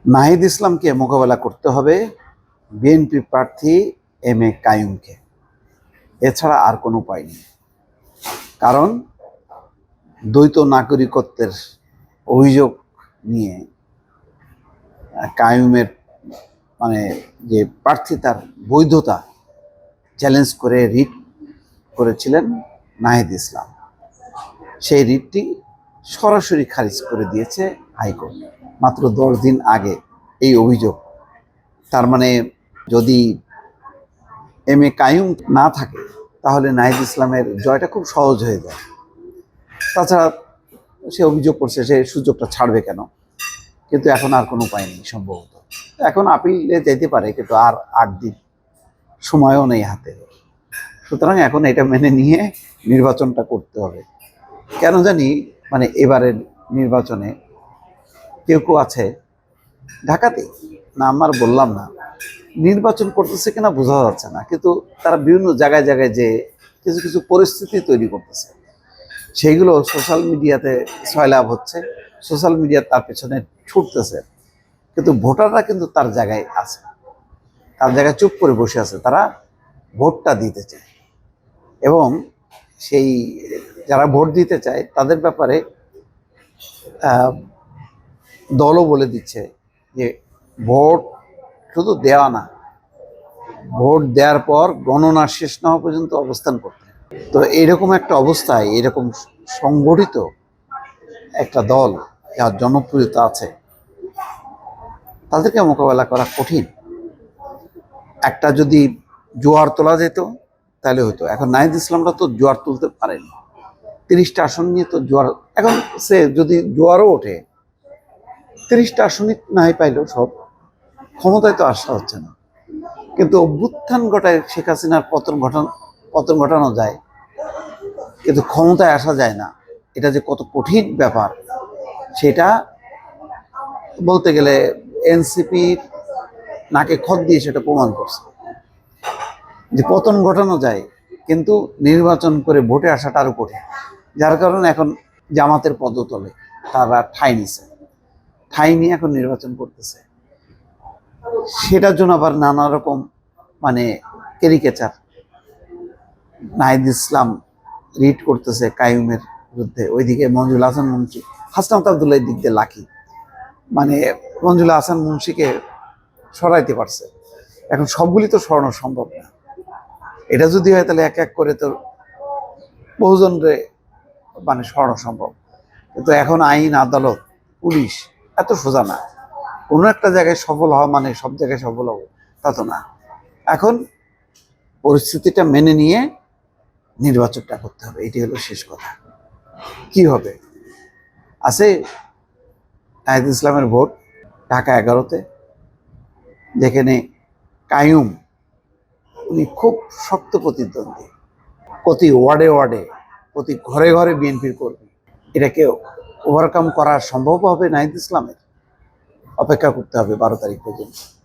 নাহিদ ইসলামকে মোকাবেলা করতে হবে বিএনপি প্রার্থী এম এ কাইয়ুমকে। এছাড়া আর কোনো উপায় নেই। কারণ দ্বৈত নাগরিকত্বের অভিযোগ নিয়ে কাইয়ুমের মানে যে প্রার্থী তার বৈধতা চ্যালেঞ্জ করে রিট করেছিলেন নাহিদ ইসলাম। সেই রিটটি সরাসরি খারিজ করে দিয়েছে হাইকোর্ট মাত্র 10 দিন আগে। এই অভিযোগ, তার মানে যদি এম এ কাইয়ুম না থাকে তাহলে নাহিদ ইসলামের জয়টা খুব সহজ হয়ে যায়। তাছাড়া সে অভিযোগ করছে, সে সুযোগটা ছাড়বে কেন? কিন্তু এখন আর কোনো উপায় নেই সম্ভবত। এখন আপিলে যেতে পারে, কিন্তু আর 8 দিন সময়ও নেই হাতে। সুতরাং এখন এটা মেনে নিয়ে নির্বাচনটা করতে হবে। কেন জানি মানে এবারের নির্বাচনে কেউ কেউ আছে ঢাকাতে, না আমার বললাম না, নির্বাচন করতেছে কিনা বোঝা যাচ্ছে না, কিন্তু তারা বিভিন্ন জায়গায় জায়গায় যে কিছু কিছু পরিস্থিতি তৈরি করতেছে, সেইগুলো সোশ্যাল মিডিয়াতে সয়লাভ হচ্ছে, সোশ্যাল মিডিয়া তার পেছনে ছুটতেছে। কিন্তু ভোটাররা কিন্তু তার জায়গায় আছে, তার জায়গায় চুপ করে বসে আছে, তারা ভোটটা দিতে চায়। এবং সেই যারা ভোট দিতে চায় তাদের ব্যাপারে দলও বলে দিচ্ছে যে ভোট শুধু দেওয়া না, ভোট দেওয়ার পর গণনা শেষ না হওয়া পর্যন্ত অবস্থান করতে। তো এইরকম একটা অবস্থায় এরকম সংগঠিত একটা দল যার জনপ্রিয়তা আছে, তাদেরকে মোকাবেলা করা কঠিন। একটা যদি জোয়ার তোলা যেত তাহলে হতো। এখন নাহিদ ইসলামরা তো জোয়ার তুলতে পারেনি, 30টা আসন নিয়ে তো জোয়ার। এখন সে যদি জোয়ারও ওঠে, 30টা আসনই নাই পাইলেও সব ক্ষমতায় তো আসা হচ্ছে না। কিন্তু অভ্যুত্থান ঘটায় শেখ হাসিনার পতন ঘটানো যায়, কিন্তু ক্ষমতায় আসা যায় না। এটা যে কত কঠিন ব্যাপার সেটা বলতে গেলে এনসিপির নাকে খত দিয়ে সেটা প্রমাণ করছে যে পতন ঘটানো যায়, কিন্তু নির্বাচন করে ভোটে আসাটা আরো কঠিন। যার কারণে এখন জামাতের পদতলে তারা ঠাঁই নিছে, ঠাঁই নিয়ে এখন নির্বাচন করতেছে। সেটার জন্য আবার নানা রকম মানে ক্যারিকেচার। নাহিদ ইসলাম রিট করতেছে কাইয়ুমের বিরুদ্ধে, ওইদিকে মঞ্জুল হাসান মুন্সি, হাসনাত আবদুল্লাহ দিক দিয়ে লাকি, মানে মঞ্জুল হাসান মুন্সিকে সরাইতে পারছে। এখন সবগুলি তো সরানো সম্ভব না। এটা যদি হয় তাহলে এক এক করে তো বহুজনরে মানে সরানো সম্ভব। কিন্তু এখন আইন, আদালত, পুলিশ এত সোজা না। কোনো একটা জায়গায় সফল হওয়া মানে সব জায়গায় সফল হবো তা তো না। এখন পরিস্থিতিটা মেনে নিয়ে নির্বাচনটা করতে হবে, এটি হলো শেষ কথা। কি হবে? আছে নাহিদ ইসলামের ভোট ঢাকা 11-তে, যেখানে কাইয়ুম উনি খুব শক্ত প্রতিদ্বন্দ্বী, প্রতি ওয়ার্ডে ওয়ার্ডে, প্রতি ঘরে ঘরে বিএনপির কর্মী। এটাকে ওভারকাম করা সম্ভব হবে নাহিদ ইসলামের? অপেক্ষা করতে হবে 12 তারিখ পর্যন্ত।